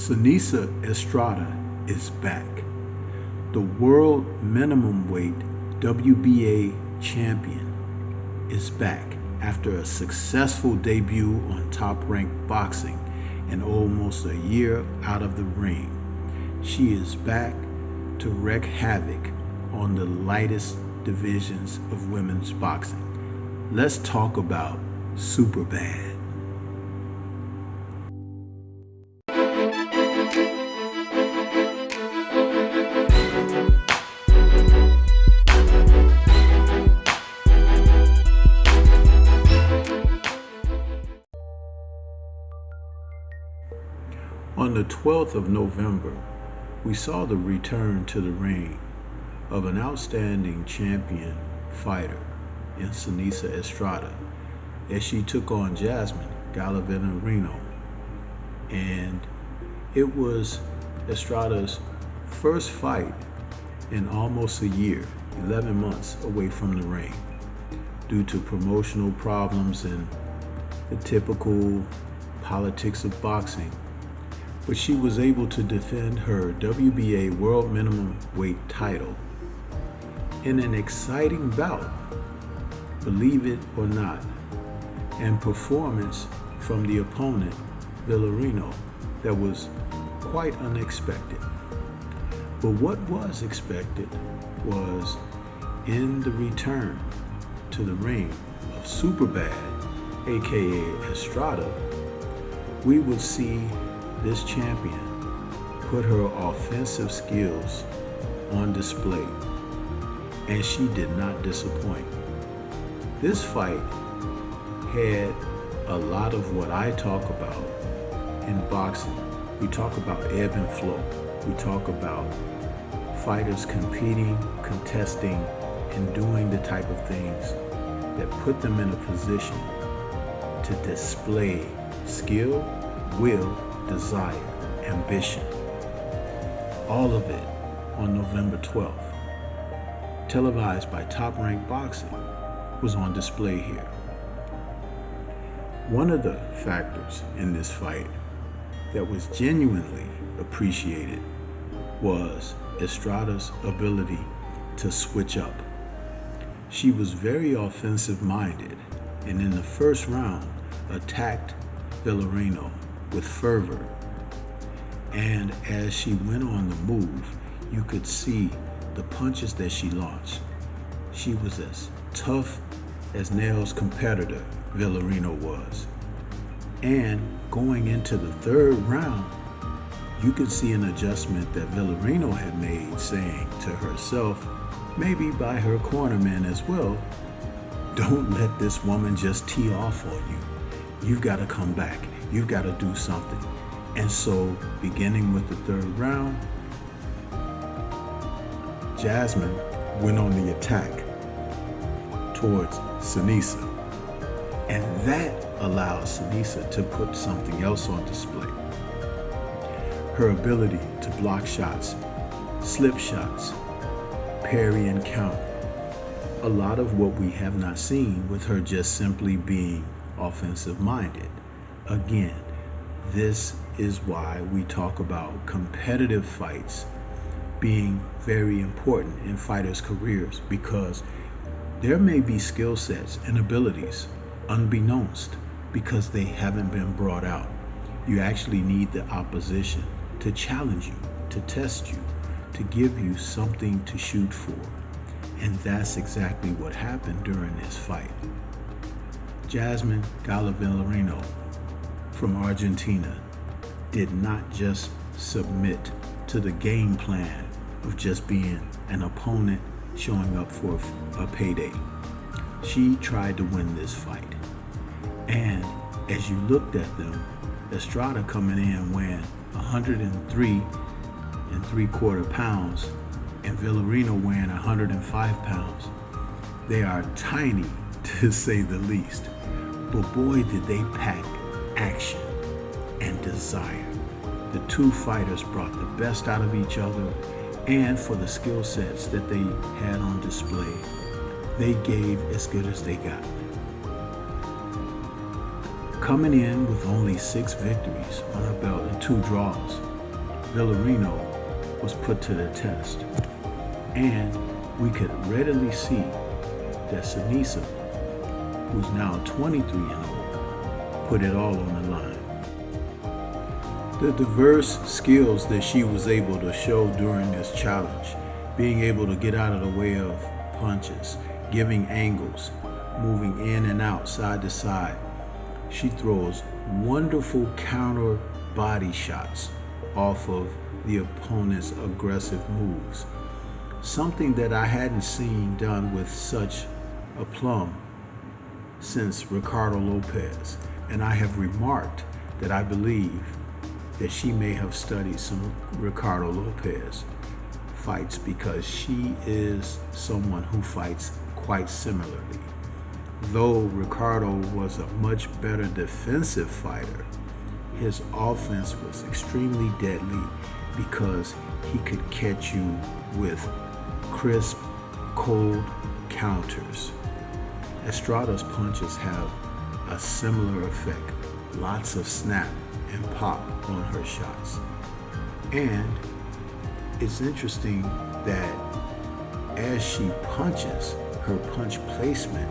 Seneisa Estrada is back. The world minimum weight WBA champion is back after a successful debut on Top Rank Boxing and almost a year out of the ring. She is back to wreak havoc on the lightest divisions of women's boxing. Let's talk about Superbad. On the 12th of November, we saw the return to the ring of an outstanding champion fighter in Seneisa Estrada as she took on Jasmine Gallivanarino. And it was Estrada's first fight in almost a year, 11 months away from the ring, due to promotional problems and the typical politics of boxing. But she was able to defend her WBA World Minimum Weight title in an exciting bout, believe it or not, and performance from the opponent, Villarino, that was quite unexpected. But what was expected was in the return to the ring of Superbad, aka Estrada, we would see this champion put her offensive skills on display, and she did not disappoint. This fight had a lot of what I talk about in boxing. We talk about ebb and flow. We talk about fighters competing, contesting, and doing the type of things that put them in a position to display skill, will, desire, ambition. All of it on November 12th, televised by Top Rank Boxing, was on display here. One of the factors in this fight that was genuinely appreciated was Estrada's ability to switch up. She was very offensive-minded, and in the first round attacked Villarino with fervor. And as she went on the move, you could see the punches that she launched. She was as tough as nails competitor Villarino was. And going into the third round, you could see an adjustment that Villarino had made, saying to herself, maybe by her cornerman as well, don't let this woman just tee off on you. You've got to come back. You've got to do something. And so, beginning with the third round, Jasmine went on the attack towards Seneisa. And that allowed Seneisa to put something else on display. Her ability to block shots, slip shots, parry and counter. A lot of what we have not seen with her just simply being offensive-minded. Again, this is why we talk about competitive fights being very important in fighters' careers, because there may be skill sets and abilities unbeknownst because they haven't been brought out. You actually need the opposition to challenge you, to test you, to give you something to shoot for. And that's exactly what happened during this fight. Jasmine Gallivanarino from Argentina did not just submit to the game plan of just being an opponent showing up for a payday. She tried to win this fight. And as you looked at them, Estrada coming in weighing 103 3/4 pounds and Villarino weighing 105 pounds. They are tiny, to say the least, but boy did they pack action and desire. The two fighters brought the best out of each other, and for the skill sets that they had on display, they gave as good as they got. Coming in with only 6 victories on her belt and 2 draws, Villarino was put to the test. And we could readily see that Seneisa, who's now 23 and old, put it all on the line. The diverse skills that she was able to show during this challenge, being able to get out of the way of punches, giving angles, moving in and out, side to side. She throws wonderful counter body shots off of the opponent's aggressive moves. Something that I hadn't seen done with such aplomb since Ricardo Lopez. And I have remarked that I believe that she may have studied some Ricardo Lopez fights because she is someone who fights quite similarly. Though Ricardo was a much better defensive fighter, his offense was extremely deadly because he could catch you with crisp, cold counters. Estrada's punches have a similar effect, lots of snap and pop on her shots. And it's interesting that as she punches, her punch placement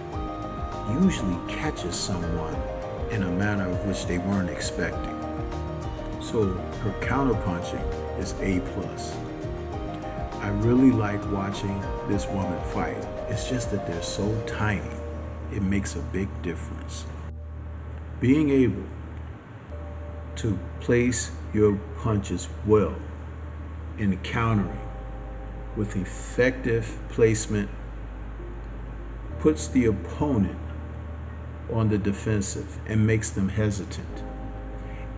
usually catches someone in a manner of which they weren't expecting. So her counterpunching is A+. I really like watching this woman fight. It's just that they're so tiny. It makes a big difference. Being able to place your punches well in countering with effective placement puts the opponent on the defensive and makes them hesitant.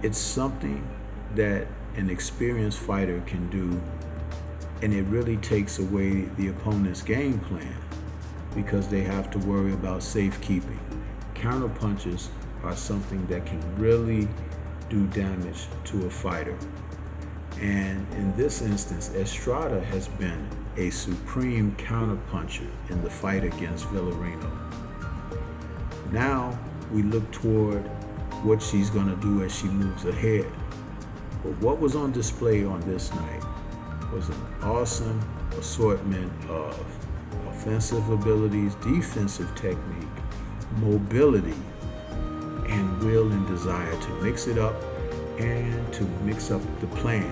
It's something that an experienced fighter can do, and it really takes away the opponent's game plan because they have to worry about safekeeping. Counter punches are something that can really do damage to a fighter. And in this instance, Estrada has been a supreme counterpuncher in the fight against Villarino. Now we look toward what she's going to do as she moves ahead. But what was on display on this night was an awesome assortment of offensive abilities, defensive technique, mobility, and will and desire to mix it up and to mix up the plan.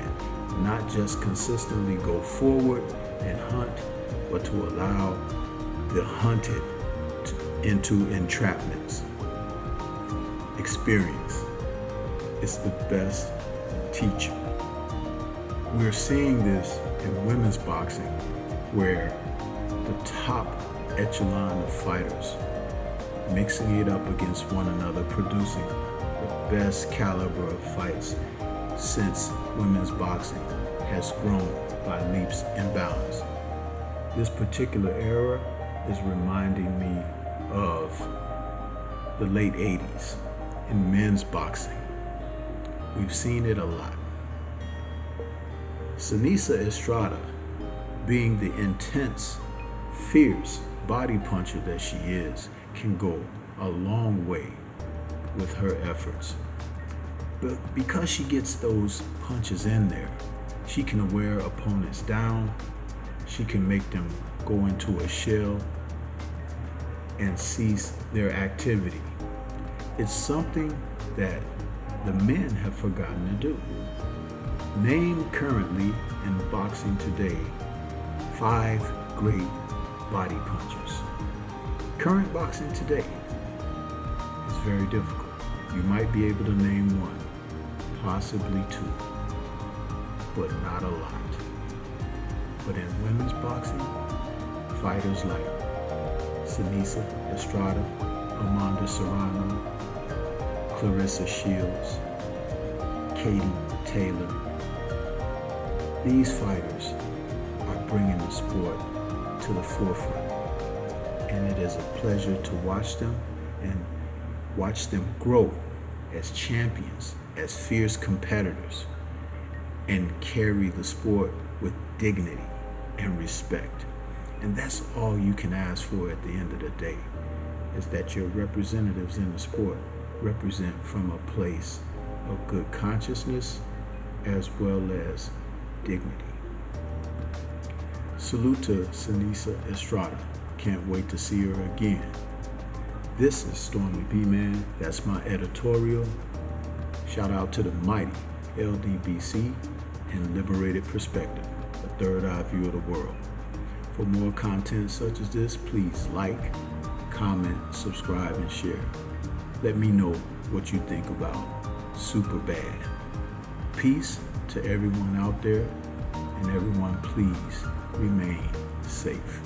Not just consistently go forward and hunt, but to allow the hunted into entrapments. Experience is the best teacher. We're seeing this in women's boxing, where the top echelon of fighters mixing it up against one another, producing the best caliber of fights since women's boxing has grown by leaps and bounds. This particular era is reminding me of the late 80s in men's boxing. We've seen it a lot. Seneisa Estrada, being the intense, fierce body puncher that she is, can go a long way with her efforts. But because she gets those punches in there, she can wear opponents down, she can make them go into a shell and cease their activity. It's something that the men have forgotten to do. Name currently in boxing today 5 great body punchers. Current boxing today is very difficult. You might be able to name 1, possibly 2, but not a lot. But in women's boxing, fighters like Seneisa Estrada, Amanda Serrano, Clarissa Shields, Katie Taylor, these fighters are bringing the sport to the forefront. And it is a pleasure to watch them and watch them grow as champions, as fierce competitors, and carry the sport with dignity and respect. And that's all you can ask for at the end of the day, is that your representatives in the sport represent from a place of good consciousness as well as dignity. Salute to Seneisa Estrada. Can't wait to see her again. This is Stormy B-Man. That's my editorial. Shout out to the mighty LDBC and Liberated Perspective, a third eye view of the world. For more content such as this, please like, comment, subscribe, and share. Let me know what you think about Superbad. Peace to everyone out there, and everyone please remain safe.